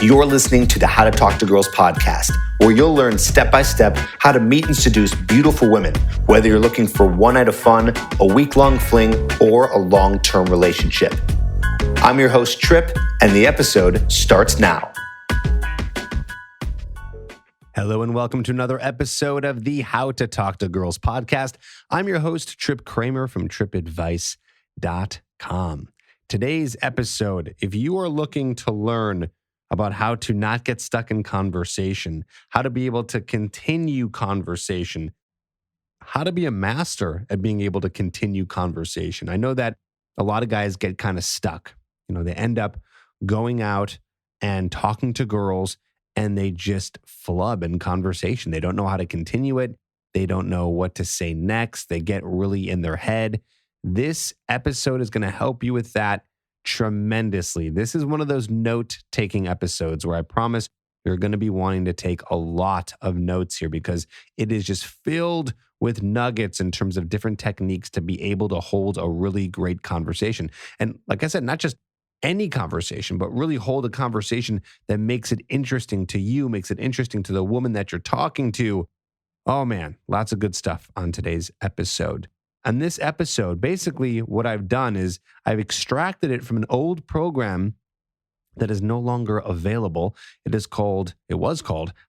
You're listening to the How to Talk to Girls podcast, where you'll learn step-by-step how to meet and seduce beautiful women, whether you're looking for one night of fun, a week-long fling, or a long-term relationship. I'm your host, Tripp, and the episode starts now. Hello and welcome to another episode of the How to Talk to Girls podcast. I'm your host, Tripp Kramer from trippadvice.com. Today's episode, if you are looking to learn about how to not get stuck in conversation, how to be able to continue conversation, how to be a master at being able to continue conversation. I know that a lot of guys get kind of stuck. They end up going out and talking to girls and they just flub in conversation. They don't know how to continue it. They don't know what to say next. They get really in their head. This episode is going to help you with that tremendously. This is one of those note-taking episodes where I promise you're going to be wanting to take a lot of notes here because it is just filled with nuggets in terms of different techniques to be able to hold a really great conversation. And like I said, not just any conversation, but really hold a conversation that makes it interesting to you, makes it interesting to the woman that you're talking to. Oh man, lots of good stuff on today's episode. On this episode, basically what I've done is I've extracted it from an old program that is no longer available. It was called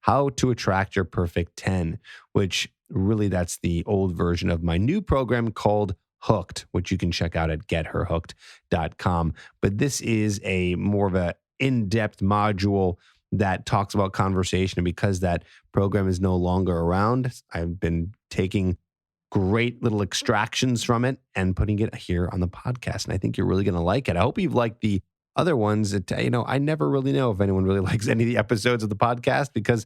How to Attract Your Perfect 10, which really that's the old version of my new program called Hooked, which you can check out at getherhooked.com. But this is a more of a in-depth module that talks about conversation. And because that program is no longer around, I've been taking great little extractions from it and putting it here on the podcast. And I think you're really going to like it. I hope you've liked the other ones. I never really know if anyone really likes any of the episodes of the podcast because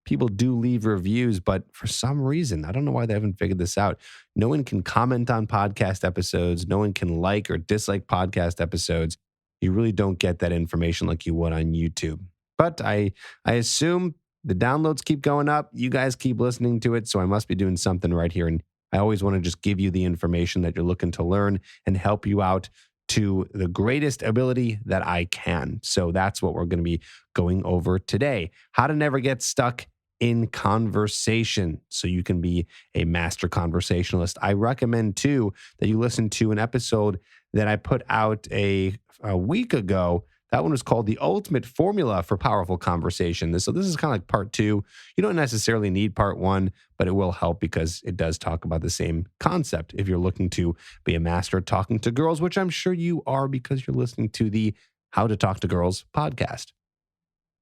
people do leave reviews, but for some reason, I don't know why they haven't figured this out. No one can comment on podcast episodes. No one can like or dislike podcast episodes. You really don't get that information like you would on YouTube. But I assume the downloads keep going up. You guys keep listening to it, so I must be doing something right here. And I always want to just give you the information that you're looking to learn and help you out to the greatest ability that I can. So that's what we're going to be going over today. How to never get stuck in conversation so you can be a master conversationalist. I recommend too that you listen to an episode that I put out a week ago. That one was called The Ultimate Formula for Powerful Conversation. So this is kind of like part 2. You don't necessarily need part 1, but it will help because it does talk about the same concept if you're looking to be a master at talking to girls, which I'm sure you are because you're listening to the How to Talk to Girls podcast.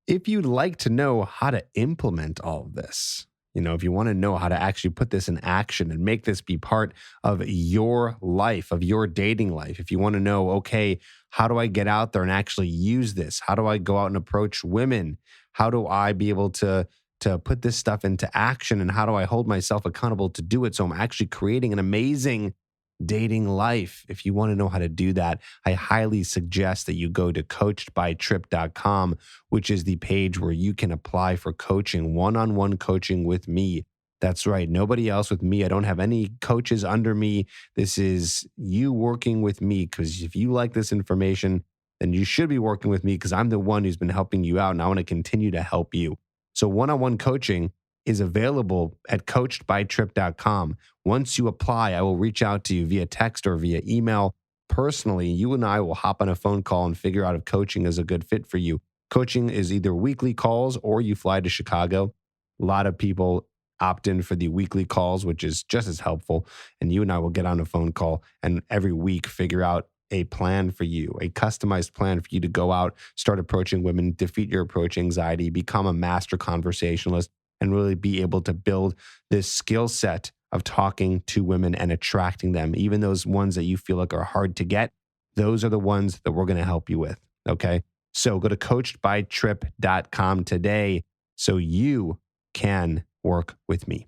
If you'd like to know how to implement all of this, if you want to know how to actually put this in action and make this be part of your life, of your dating life, if you want to know, okay, how do I get out there and actually use this? How do I go out and approach women? How do I be able to put this stuff into action? And how do I hold myself accountable to do it so I'm actually creating an amazing dating life? If you want to know how to do that, I highly suggest that you go to coachedbytripp.com, which is the page where you can apply for coaching, one-on-one coaching with me. That's right. Nobody else with me. I don't have any coaches under me. This is you working with me because if you like this information, then you should be working with me because I'm the one who's been helping you out and I want to continue to help you. So one-on-one coaching is available at coachedbytripp.com. Once you apply, I will reach out to you via text or via email. Personally, you and I will hop on a phone call and figure out if coaching is a good fit for you. Coaching is either weekly calls or you fly to Chicago. A lot of people opt in for the weekly calls, which is just as helpful. And you and I will get on a phone call and every week figure out a plan for you, a customized plan for you to go out, start approaching women, defeat your approach anxiety, become a master conversationalist, and really be able to build this skill set of talking to women and attracting them. Even those ones that you feel like are hard to get, those are the ones that we're going to help you with, okay? So go to coachedbytripp.com today so you can work with me.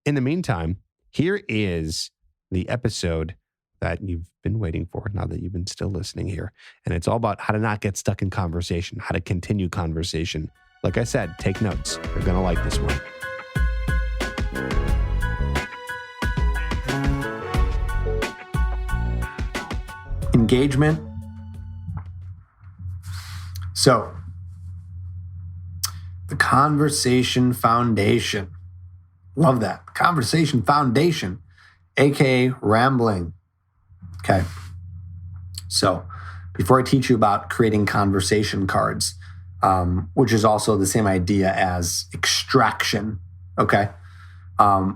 In the meantime, here is the episode that you've been waiting for, now that you've been still listening here. And it's all about how to not get stuck in conversation, how to continue conversation. Like I said, take notes. You're going to like this one. Engagement So, the conversation foundation. Love that. Conversation foundation, aka rambling. Okay. So, before I teach you about creating conversation cards, which is also the same idea as extraction, okay?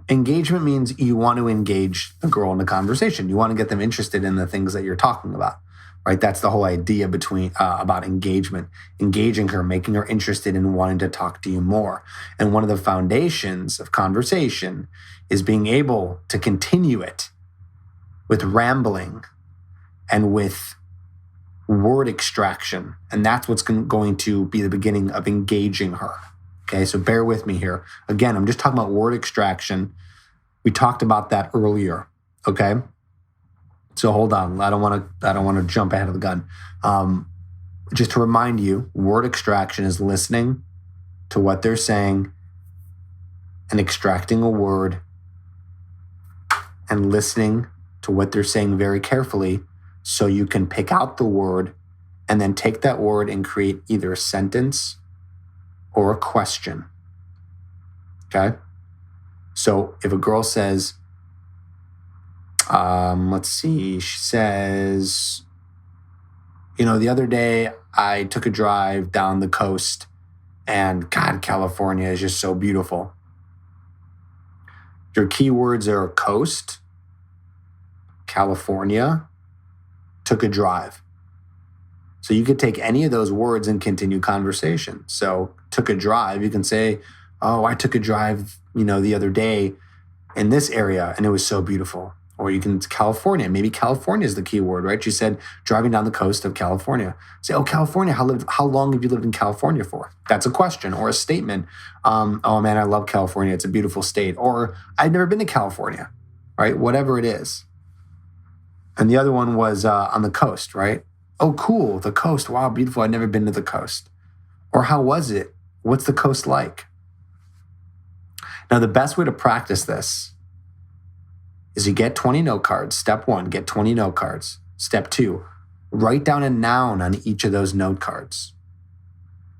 Engagement means you want to engage the girl in the conversation. You want to get them interested in the things that you're talking about, right? That's the whole idea about engagement, engaging her, making her interested in wanting to talk to you more. And one of the foundations of conversation is being able to continue it with rambling and with word extraction. And that's what's going to be the beginning of engaging her. Okay, so bear with me here. Again, I'm just talking about word extraction. We talked about that earlier. Okay, so hold on. I don't want to jump ahead of the gun. Just to remind you, word extraction is listening to what they're saying and extracting a word and listening to what they're saying very carefully so you can pick out the word and then take that word and create either a sentence or a question. Okay? So if a girl says, let's see, she says, the other day I took a drive down the coast and God, California is just so beautiful. Your keywords are coast, California, took a drive. So you could take any of those words and continue conversation. So took a drive, you can say, oh, I took a drive, the other day in this area and it was so beautiful. Or you can, California, maybe California is the key word, right? She said, driving down the coast of California. Say, oh, California, how long have you lived in California for? That's a question or a statement. Oh man, I love California. It's a beautiful state. Or I've never been to California, right? Whatever it is. And the other one was on the coast, right? Oh, cool, the coast. Wow, beautiful. I've never been to the coast. Or how was it? What's the coast like? Now, the best way to practice this is you get 20 note cards. Step 1, get 20 note cards. Step 2, write down a noun on each of those note cards.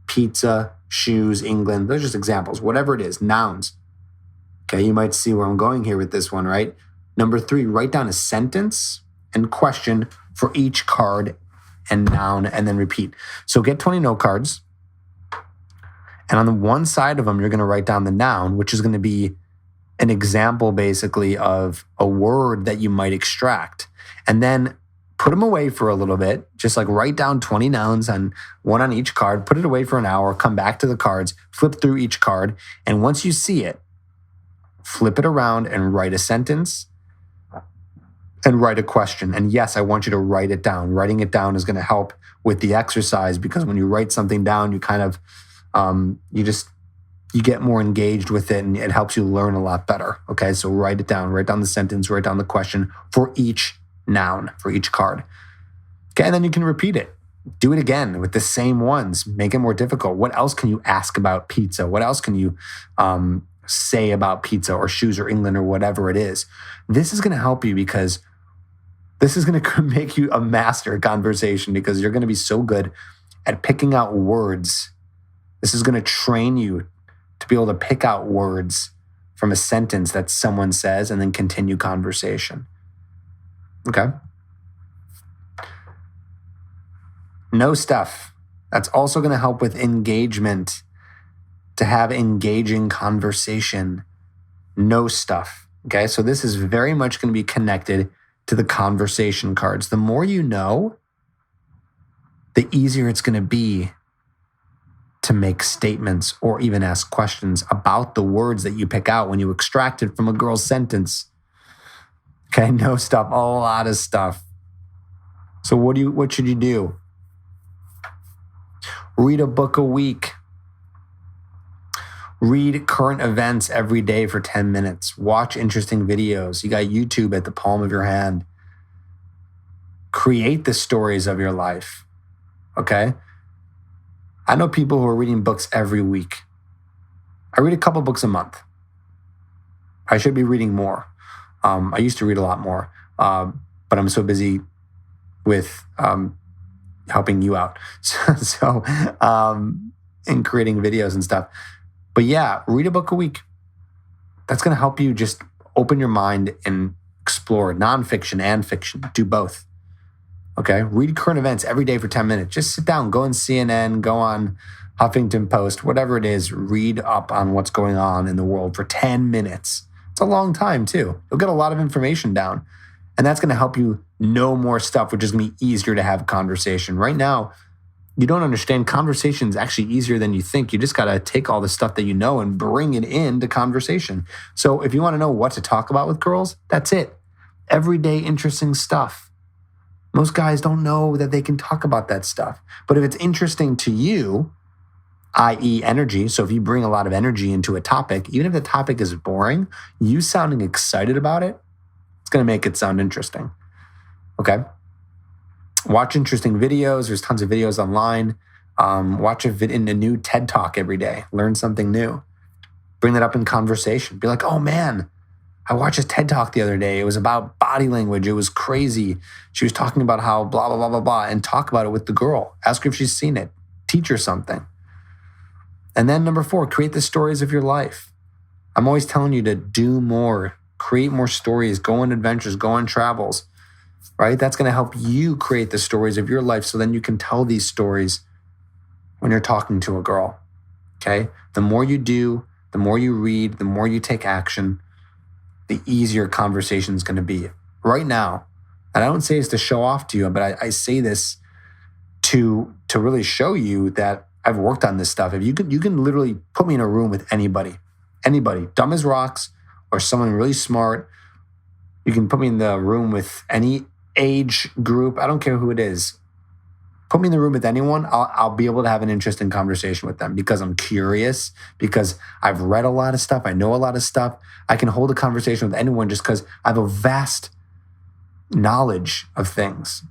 Pizza, shoes, England. Those are just examples. Whatever it is, nouns. Okay, you might see where I'm going here with this one, right? Number 3, write down a sentence and question for each card and noun, and then repeat. So get 20 note cards. And on the one side of them, you're going to write down the noun, which is going to be an example basically of a word that you might extract. And then put them away for a little bit. Just like write down 20 nouns on one on each card, put it away for an hour, come back to the cards, flip through each card. And once you see it, flip it around and write a sentence and write a question. And yes, I want you to write it down. Writing it down is going to help with the exercise because when you write something down, you kind of, you get more engaged with it and it helps you learn a lot better. Okay, so write it down. Write down the sentence, write down the question for each noun, for each card. Okay, and then you can repeat it. Do it again with the same ones. Make it more difficult. What else can you ask about pizza? What else can you say about pizza or shoes or England or whatever it is? This is going to help you because this is going to make you a master conversation because you're going to be so good at picking out words. This is going to train you to be able to pick out words from a sentence that someone says and then continue conversation. Okay? Know stuff. That's also going to help with engagement, to have engaging conversation. Know stuff. Okay? So this is very much going to be connected to the conversation cards. The more you know, the easier it's going to be to make statements or even ask questions about the words that you pick out when you extract it from a girl's sentence. Okay, know stuff, a lot of stuff. So what should you do? Read a book a week. Read current events every day for 10 minutes. Watch interesting videos. You got YouTube at the palm of your hand. Create the stories of your life. Okay? I know people who are reading books every week. I read a couple books a month. I should be reading more. I used to read a lot more, but I'm so busy with helping you out. In creating videos and stuff. But yeah, read a book a week. That's going to help you just open your mind and explore nonfiction and fiction. Do both. Okay? Read current events every day for 10 minutes. Just sit down, go on CNN, go on Huffington Post, whatever it is, read up on what's going on in the world for 10 minutes. It's a long time too. You'll get a lot of information down. And that's going to help you know more stuff, which is going to be easier to have a conversation. Right now, you don't understand conversation is actually easier than you think. You just got to take all the stuff that you know and bring it into conversation. So if you want to know what to talk about with girls, that's it. Everyday interesting stuff. Most guys don't know that they can talk about that stuff. But if it's interesting to you, i.e. energy, so if you bring a lot of energy into a topic, even if the topic is boring, you sounding excited about it, it's going to make it sound interesting. Okay? Watch interesting videos. There's tons of videos online. Watch a new TED Talk every day. Learn something new. Bring that up in conversation. Be like, oh man, I watched a TED Talk the other day. It was about body language. It was crazy. She was talking about how blah, blah, blah, blah, blah, and talk about it with the girl. Ask her if she's seen it. Teach her something. And then number 4, create the stories of your life. I'm always telling you to do more, create more stories, go on adventures, go on travels, right? That's going to help you create the stories of your life so then you can tell these stories when you're talking to a girl, okay? The more you do, the more you read, the more you take action, the easier conversation is going to be. Right now, and I don't say this to show off to you, but I say this to really show you that I've worked on this stuff. If you can literally put me in a room with anybody, dumb as rocks or someone really smart. You can put me in the room with any age group. I don't care who it is. Put me in the room with anyone. I'll be able to have an interesting conversation with them because I'm curious, because I've read a lot of stuff. I know a lot of stuff. I can hold a conversation with anyone just because I have a vast knowledge of things.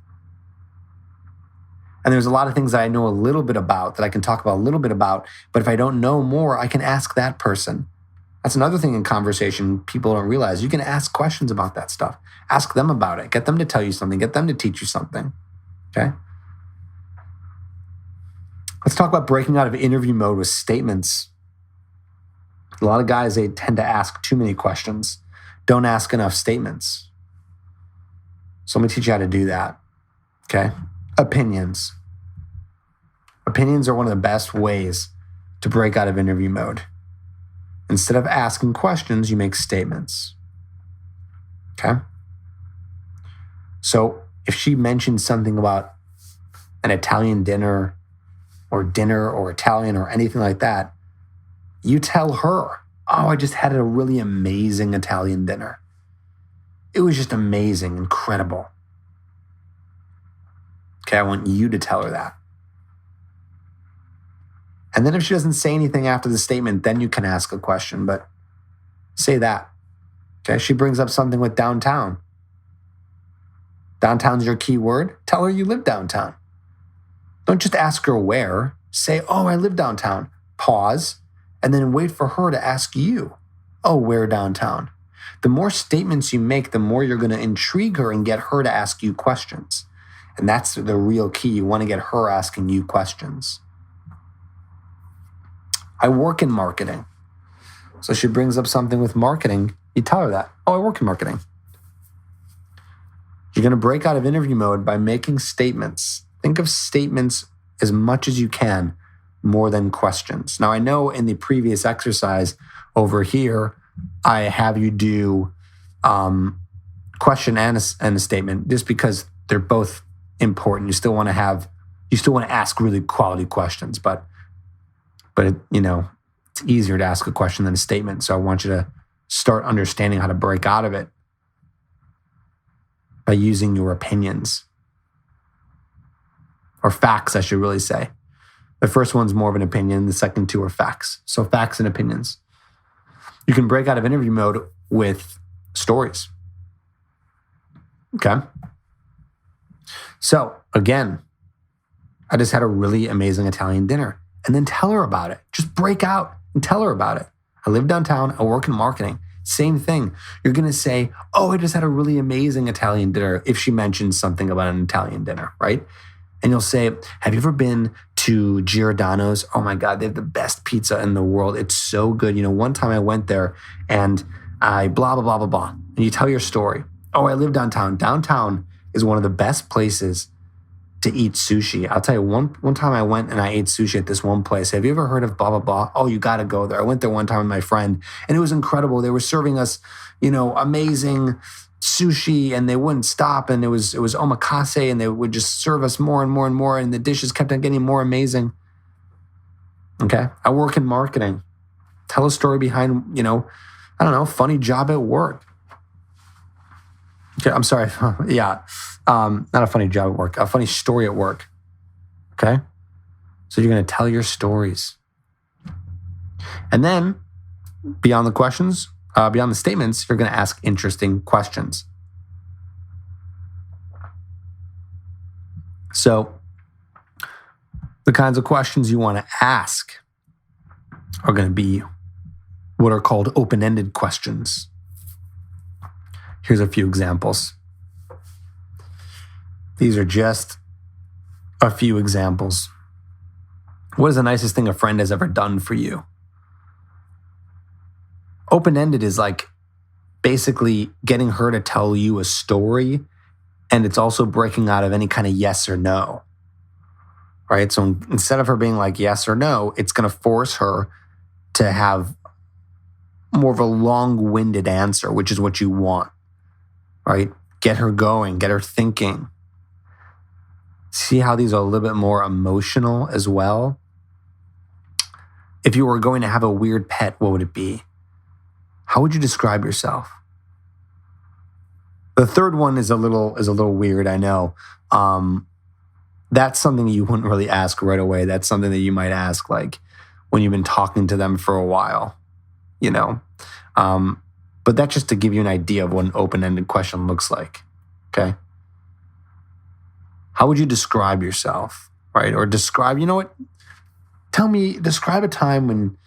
And there's a lot of things that I know a little bit about that I can talk about a little bit about. But if I don't know more, I can ask that person. That's another thing in conversation people don't realize. You can ask questions about that stuff. Ask them about it. Get them to tell you something. Get them to teach you something. Okay? Let's talk about breaking out of interview mode with statements. A lot of guys, they tend to ask too many questions. Don't ask enough statements. So let me teach you how to do that. Okay? Opinions. Opinions are one of the best ways to break out of interview mode. Instead of asking questions, you make statements. Okay? So if she mentions something about an Italian dinner or Italian or anything like that, you tell her, oh, I just had a really amazing Italian dinner. It was just amazing, incredible. Okay, I want you to tell her that. And then if she doesn't say anything after the statement, then you can ask a question, but say that. Okay, she brings up something with downtown. Downtown's your key word. Tell her you live downtown. Don't just ask her where. Say, oh, I live downtown. Pause, and then wait for her to ask you, oh, where downtown? The more statements you make, the more you're going to intrigue her and get her to ask you questions. And that's the real key. You want to get her asking you questions. I work in marketing. So she brings up something with marketing. You tell her that. Oh, I work in marketing. You're going to break out of interview mode by making statements. Think of statements as much as you can, more than questions. Now, I know in the previous exercise over here, I have you do question and a statement just because they're both important. You still want to ask really quality questions, but it's easier to ask a question than a statement. So I want you to start understanding how to break out of it by using your opinions. Or facts, I should really say. The first one's more of an opinion. The second two are facts. So facts and opinions. You can break out of interview mode with stories. Okay? So again, I just had a really amazing Italian dinner. And then tell her about it. Just break out and tell her about it. I live downtown. I work in marketing. Same thing. You're going to say, oh, I just had a really amazing Italian dinner if she mentions something about an Italian dinner, right? And you'll say, have you ever been to Giordano's? Oh my God, they have the best pizza in the world. It's so good. One time I went there and I blah, blah, blah, blah, blah. And you tell your story. Oh, I live downtown. Downtown is one of the best places to eat sushi. I'll tell you, one time I went and I ate sushi at this one place. Have you ever heard of blah, blah, blah? Oh, you got to go there. I went there one time with my friend and it was incredible. They were serving us, amazing sushi and they wouldn't stop. And it was omakase and they would just serve us more and more and more. And the dishes kept on getting more amazing. Okay. I work in marketing. Tell a story behind, funny job at work. Okay, I'm sorry. Yeah. Not a funny job at work, a funny story at work. Okay. So you're going to tell your stories. And then beyond the questions, beyond the statements, you're going to ask interesting questions. So the kinds of questions you want to ask are going to be what are called open-ended questions. Here's a few examples. These are just a few examples. What is the nicest thing a friend has ever done for you? Open-ended is like basically getting her to tell you a story, and it's also breaking out of any kind of yes or no. Right? So instead of her being like yes or no, it's going to force her to have more of a long-winded answer, which is what you want. Right? Get her going, get her thinking. See how these are a little bit more emotional as well? If you were going to have a weird pet, what would it be? How would you describe yourself? The third one is a little weird, I know. That's something you wouldn't really ask right away. That's something that you might ask like when you've been talking to them for a while, But that's just to give you an idea of what an open-ended question looks like, okay? How would you describe yourself, right? Or describe, describe a time when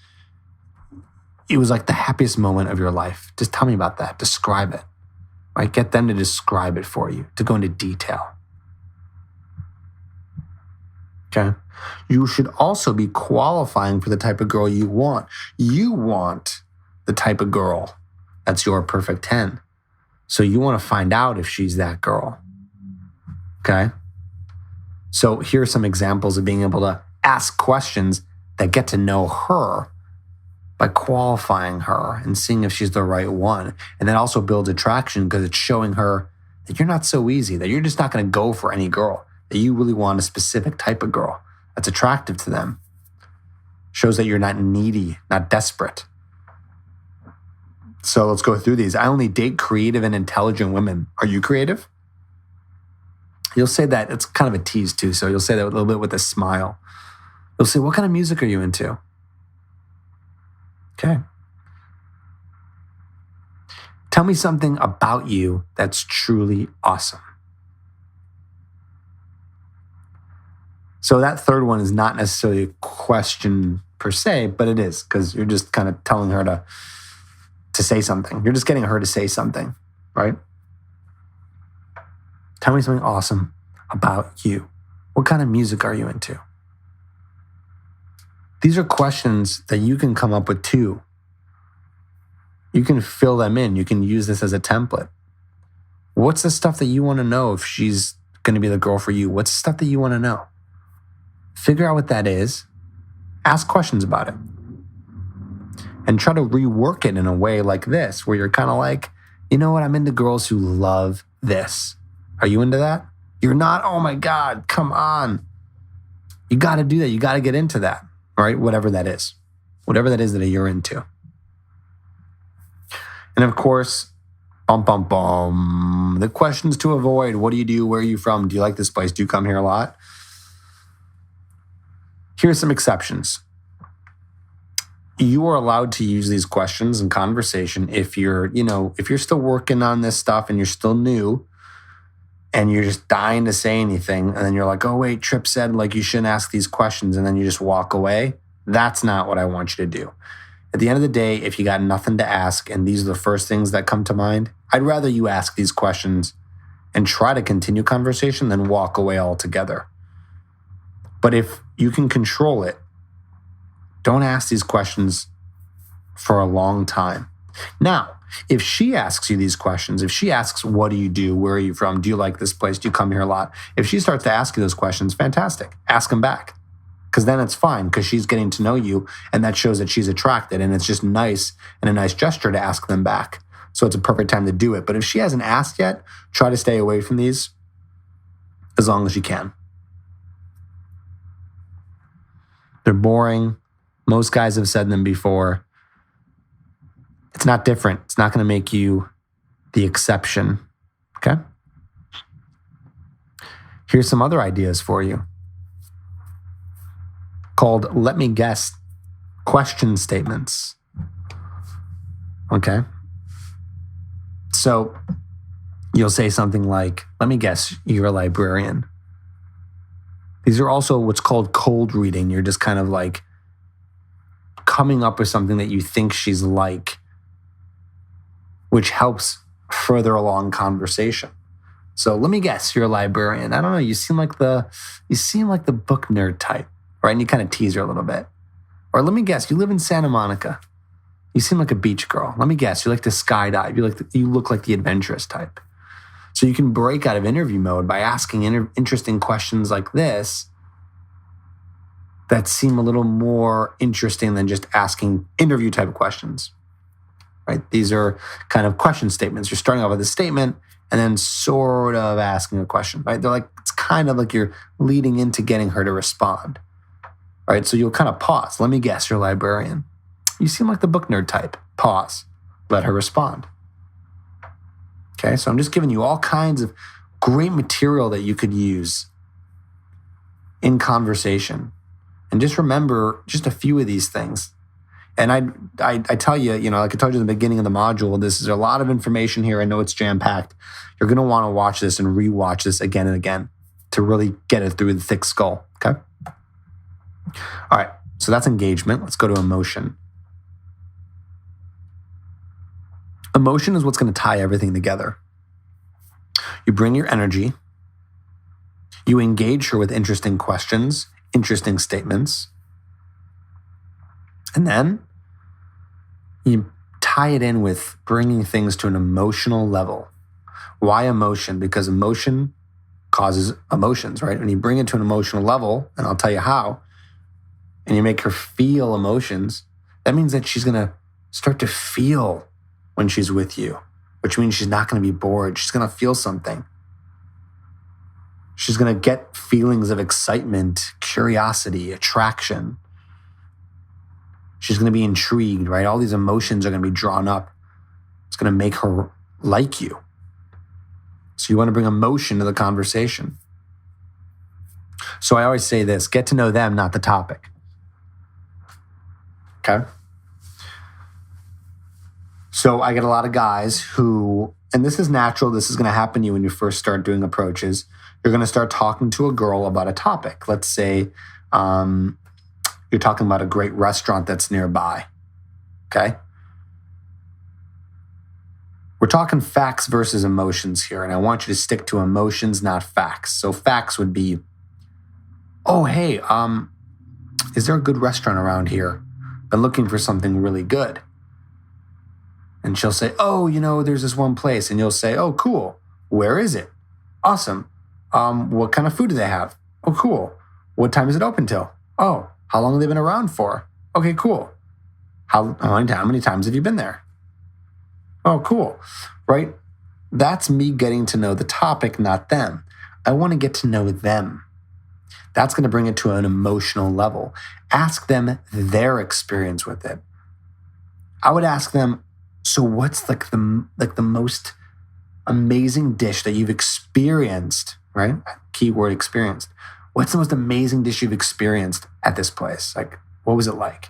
it was like the happiest moment of your life. Just tell me about that. Describe it, right? Get them to describe it for you, to go into detail. Okay? You should also be qualifying for the type of girl you want. You want the type of girl that's your perfect 10. So you want to find out if she's that girl. Okay? So here are some examples of being able to ask questions that get to know her by qualifying her and seeing if she's the right one. And that also builds attraction because it's showing her that you're not so easy, that you're just not going to go for any girl, that you really want a specific type of girl that's attractive to them. Shows that you're not needy, not desperate. So let's go through these. I only date creative and intelligent women. Are you creative? You'll say that. It's kind of a tease too. So you'll say that a little bit with a smile. You'll say, what kind of music are you into? Okay. Tell me something about you that's truly awesome. So that third one is not necessarily a question per se, but it is because you're just kind of telling her to say something. You're just getting her to say something, right? Tell me something awesome about you. What kind of music are you into? These are questions that you can come up with too. You can fill them in. You can use this as a template. What's the stuff that you want to know if she's going to be the girl for you? What's the stuff that you want to know? Figure out what that is. Ask questions about it. And try to rework it in a way like this, where you're kind of like, you know what? I'm into girls who love this. Are you into that? You're not? Oh my God, come on. You got to do that. You got to get into that, right? Whatever that is. Whatever that is that you're into. And of course, the questions to avoid. What do you do? Where are you from? Do you like this place? Do you come here a lot? Here's some exceptions. You are allowed to use these questions in conversation if you're still working on this stuff and you're still new and you're just dying to say anything. And then you're like, oh wait, Tripp said like you shouldn't ask these questions. And then you just walk away. That's not what I want you to do. At the end of the day, if you got nothing to ask and these are the first things that come to mind, I'd rather you ask these questions and try to continue conversation than walk away altogether. But if you can control it, don't ask these questions for a long time. Now, if she asks you these questions, if she asks, what do you do? Where are you from? Do you like this place? Do you come here a lot? If she starts to ask you those questions, fantastic. Ask them back. Because then it's fine, because she's getting to know you, and that shows that she's attracted, and it's just nice and a nice gesture to ask them back. So it's a perfect time to do it. But if she hasn't asked yet, try to stay away from these as long as you can. They're boring. Most guys have said them before. It's not different. It's not going to make you the exception. Okay? Here's some other ideas for you called, let me guess, question statements. Okay? So you'll say something like, let me guess, you're a librarian. These are also what's called cold reading. You're just kind of like coming up with something that you think she's like, which helps further along conversation. So let me guess, you're a librarian. I don't know, you seem like the book nerd type, right? And you kind of tease her a little bit. Or let me guess, you live in Santa Monica. You seem like a beach girl. Let me guess, you like to skydive. You look like the adventurous type. So you can break out of interview mode by asking interesting questions like this that seem a little more interesting than just asking interview type of questions, right? These are kind of question statements. You're starting off with a statement and then sort of asking a question, right? They're like, it's kind of like you're leading into getting her to respond, right? So you'll kind of pause. Let me guess, you're a librarian. You seem like the book nerd type. Pause. Let her respond. Okay, so I'm just giving you all kinds of great material that you could use in conversation. And just remember just a few of these things. And I tell you, like I told you in the beginning of the module, this is a lot of information here. I know it's jam-packed. You're going to want to watch this and rewatch this again and again to really get it through the thick skull, okay? All right, so that's engagement. Let's go to emotion. Emotion is what's going to tie everything together. You bring your energy. You engage her with interesting questions, interesting statements. And then you tie it in with bringing things to an emotional level. Why emotion? Because emotion causes emotions, right? When you bring it to an emotional level, and I'll tell you how, and you make her feel emotions, that means that she's going to start to feel when she's with you, which means she's not going to be bored. She's going to feel something. She's going to get feelings of excitement, curiosity, attraction. She's going to be intrigued, right? All these emotions are going to be drawn up. It's going to make her like you. So you want to bring emotion to the conversation. So I always say this, get to know them, not the topic. Okay? So I get a lot of guys who, and this is natural, this is going to happen to you when you first start doing approaches. You're going to start talking to a girl about a topic. Let's say you're talking about a great restaurant that's nearby, okay? We're talking facts versus emotions here, and I want you to stick to emotions, not facts. So facts would be, oh, hey, is there a good restaurant around here? Been looking for something really good. And she'll say, oh, there's this one place. And you'll say, oh, cool. Where is it? Awesome. What kind of food do they have? Oh, cool. What time is it open till? Oh, how long have they been around for? Okay, cool. How many times have you been there? Oh, cool. Right? That's me getting to know the topic, not them. I want to get to know them. That's going to bring it to an emotional level. Ask them their experience with it. I would ask them, so what's the most amazing dish that you've experienced, right? Keyword experienced. What's the most amazing dish you've experienced at this place? Like, what was it like?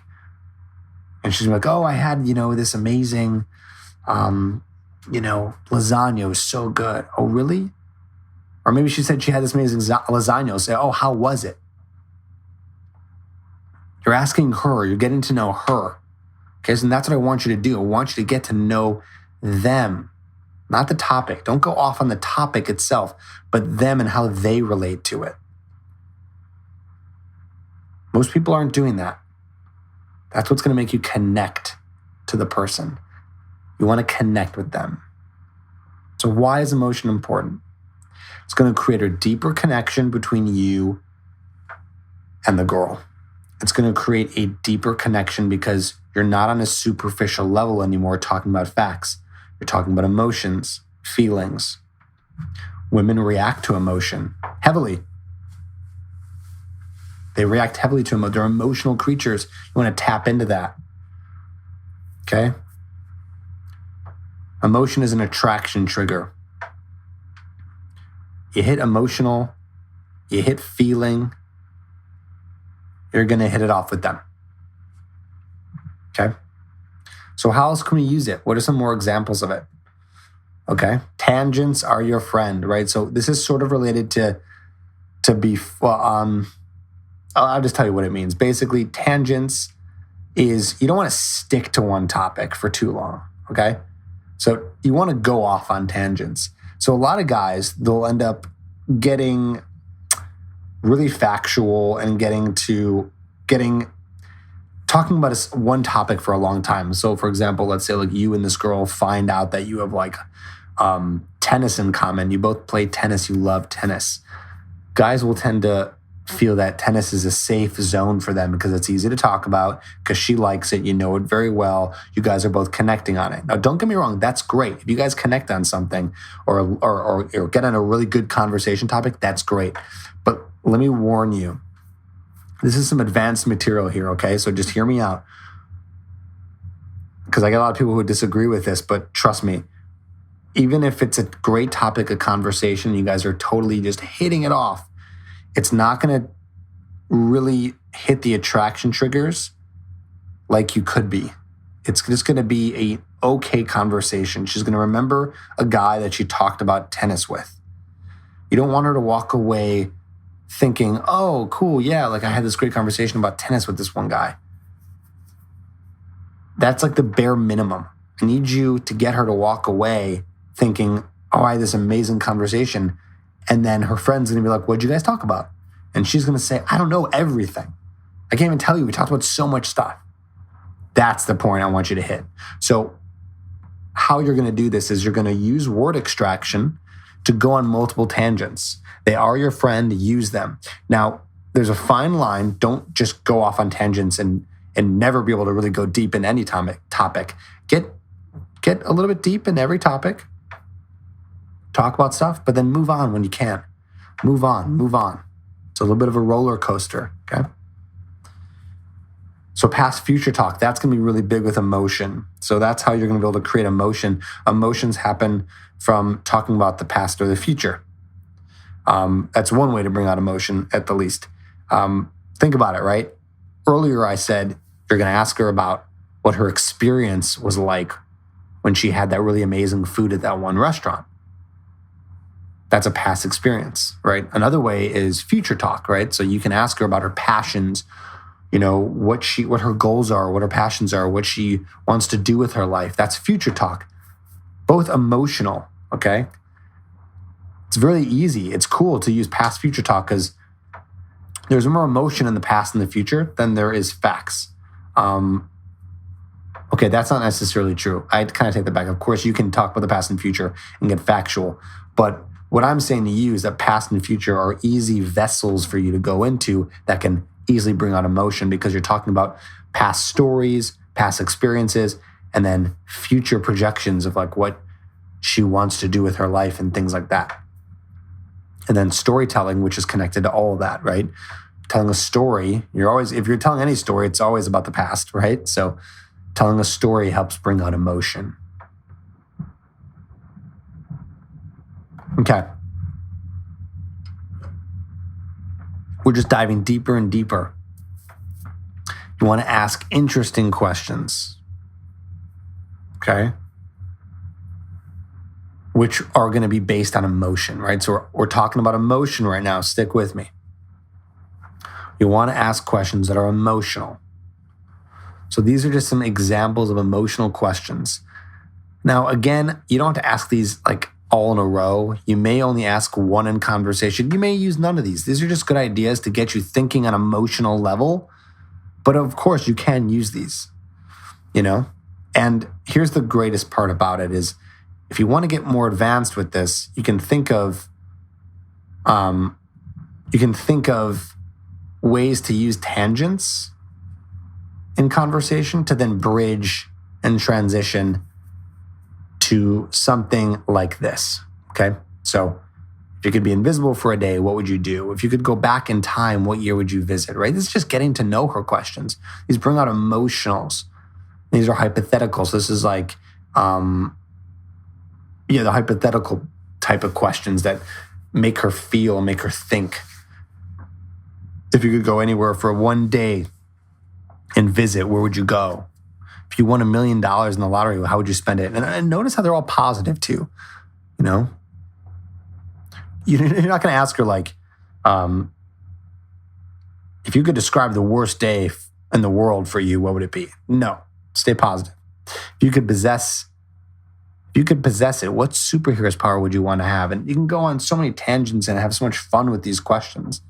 And she's like, oh, I had, this amazing, lasagna. It was so good. Oh, really? Or maybe she said she had this amazing lasagna. Say, oh, how was it? You're asking her. You're getting to know her. Okay, so that's what I want you to do. I want you to get to know them, not the topic. Don't go off on the topic itself, but them and how they relate to it. Most people aren't doing that. That's what's going to make you connect to the person. You want to connect with them. So why is emotion important? It's going to create a deeper connection between you and the girl. It's going to create a deeper connection because you're not on a superficial level anymore talking about facts. You're talking about emotions, feelings. Women react to emotion heavily. They react heavily to emotion. They're emotional creatures. You want to tap into that. Okay? Emotion is an attraction trigger. You hit emotional, you hit feeling, you're going to hit it off with them. Okay? So how else can we use it? What are some more examples of it? Okay? Tangents are your friend, right? So this is sort of related to be, I'll just tell you what it means. Basically, tangents is you don't want to stick to one topic for too long, okay? So you want to go off on tangents. So a lot of guys, they'll end up getting really factual and talking about one topic for a long time. So for example, let's say like you and this girl find out that you have like tennis in common. You both play tennis. You love tennis. Guys will tend to feel that tennis is a safe zone for them because it's easy to talk about, because she likes it, you know it very well, you guys are both connecting on it. Now, don't get me wrong, that's great. If you guys connect on something or get on a really good conversation topic, that's great. But let me warn you, this is some advanced material here, okay? So just hear me out. Because I get a lot of people who disagree with this, but trust me, even if it's a great topic of conversation, you guys are totally just hitting it off, it's not going to really hit the attraction triggers like you could be. It's just going to be a okay conversation. She's going to remember a guy that she talked about tennis with. You don't want her to walk away thinking, oh, cool, yeah, like I had this great conversation about tennis with this one guy. That's like the bare minimum. I need you to get her to walk away thinking, oh, I had this amazing conversation. And then her friend's going to be like, what'd you guys talk about? And she's going to say, I don't know everything. I can't even tell you. We talked about so much stuff. That's the point I want you to hit. So how you're going to do this is you're going to use word extraction to go on multiple tangents. They are your friend. Use them. Now, there's a fine line. Don't just go off on tangents and never be able to really go deep in any topic. Get a little bit deep in every topic. Talk about stuff, but then move on when you can. Move on. It's a little bit of a roller coaster, okay? So past future talk, that's going to be really big with emotion. So that's how you're going to be able to create emotion. Emotions happen from talking about the past or the future. That's one way to bring out emotion at the least. Think about it, right? Earlier I said you're going to ask her about what her experience was like when she had that really amazing food at that one restaurant. That's a past experience, right? Another way is future talk, right? So you can ask her about her passions, you know, what her goals are, what her passions are, what she wants to do with her life. That's future talk. Both emotional, okay? It's really easy. It's cool to use past future talk because there's more emotion in the past and the future than there is facts. Okay, that's not necessarily true. I'd kind of take that back. Of course, you can talk about the past and future and get factual, but what I'm saying to you is that past and future are easy vessels for you to go into that can easily bring out emotion because you're talking about past stories, past experiences, and then future projections of like what she wants to do with her life and things like that. And then storytelling, which is connected to all of that, right? Telling a story, if you're telling any story, it's always about the past, right? So telling a story helps bring out emotion. Okay. We're just diving deeper and deeper. You want to ask interesting questions. Okay? Which are going to be based on emotion, right? So we're talking about emotion right now. Stick with me. You want to ask questions that are emotional. So these are just some examples of emotional questions. Now, again, you don't have to ask these like all in a row. You may only ask one in conversation. You may use none of these. These are just good ideas to get you thinking on an emotional level. But of course, you can use these, you know? And here's the greatest part about it is if you want to get more advanced with this, you can think of ways to use tangents in conversation to then bridge and transition to something like this, okay? So if you could be invisible for a day, what would you do? If you could go back in time, what year would you visit, right? This is just getting to know her questions. These bring out emotionals. These are hypotheticals. This is like, the hypothetical type of questions that make her feel, make her think. If you could go anywhere for one day and visit, where would you go? If you won $1 million in the lottery, how would you spend it? And notice how they're all positive too, you know? You're not going to ask her like, if you could describe the worst day in the world for you, what would it be? No, stay positive. If you could possess it, what superhero's power would you want to have? And you can go on so many tangents and have so much fun with these questions,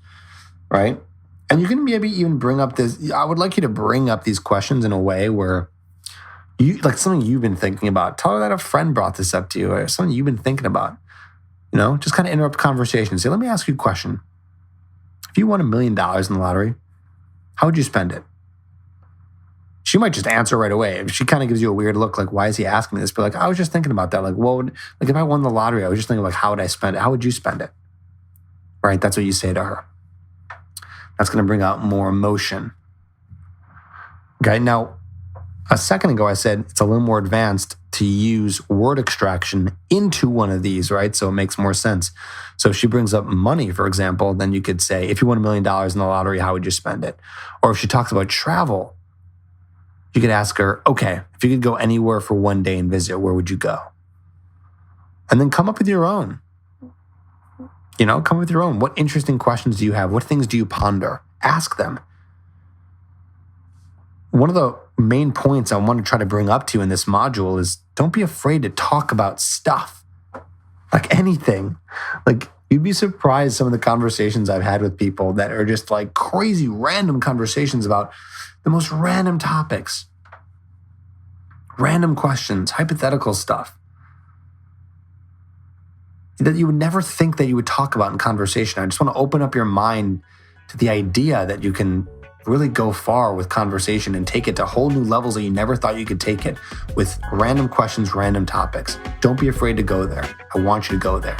right? And you can maybe even bring up this. I would like you to bring up these questions in a way where you like something you've been thinking about. Tell her that a friend brought this up to you or something you've been thinking about. You know, just kind of interrupt conversation. Say, let me ask you a question. If you won $1 million in the lottery, how would you spend it? She might just answer right away. If she kind of gives you a weird look, like, why is he asking me this? But like, I was just thinking about that. Like, like if I won the lottery, I was just thinking like, how would I spend it? How would you spend it? Right? That's what you say to her. That's going to bring out more emotion. Okay. Now, a second ago, I said it's a little more advanced to use word extraction into one of these, right? So it makes more sense. So if she brings up money, for example, then you could say, if you won $1 million in the lottery, how would you spend it? Or if she talks about travel, you could ask her, okay, if you could go anywhere for one day and visit, where would you go? And then come up with your own. Come up with your own. What interesting questions do you have? What things do you ponder? Ask them. One of the main points I want to try to bring up to you in this module is don't be afraid to talk about stuff. Like anything. Like you'd be surprised some of the conversations I've had with people that are just like crazy random conversations about the most random topics. Random questions, hypothetical stuff that you would never think that you would talk about in conversation. I just want to open up your mind to the idea that you can really go far with conversation and take it to whole new levels that you never thought you could take it with random questions, random topics. Don't be afraid to go there. I want you to go there.